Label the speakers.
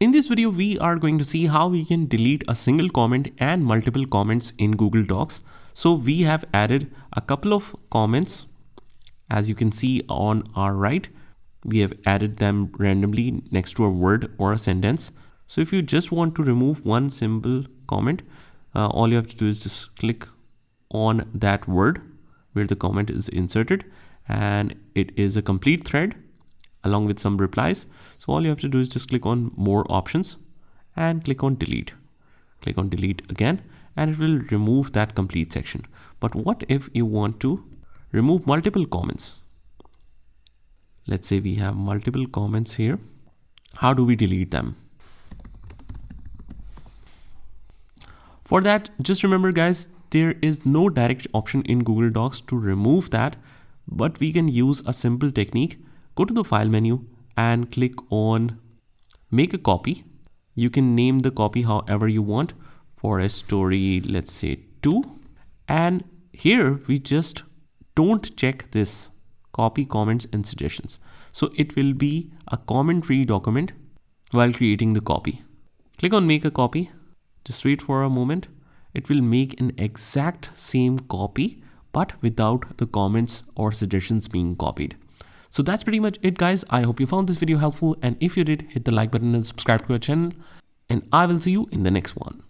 Speaker 1: In this video, we are going to see how we can delete a single comment and multiple comments in Google Docs. So we have added a couple of comments. As you can see on our right, we have added them randomly next to a word or a sentence. So if you just want to remove one simple comment, all you have to do is just click on that word where the comment is inserted, and it is a complete thread along with some replies. So all you have to do is just click on more options and click on delete. Click on delete again, and it will remove that complete section. But what if you want to remove multiple comments? Let's say we have multiple comments here. How do we delete them? For that, just remember guys, there is no direct option in Google Docs to remove that, but we can use a simple technique. Go to the file menu and click on make a copy. You can name the copy however you want. For a story, let's say 2. And here we just don't check this copy comments and suggestions. So it will be a comment-free document while creating the copy. Click on make a copy. Just wait for a moment. It will make an exact same copy, but without the comments or suggestions being copied. So that's pretty much it, guys. I hope you found this video helpful, and if you did, hit the like button and subscribe to our channel, and I will see you in the next one.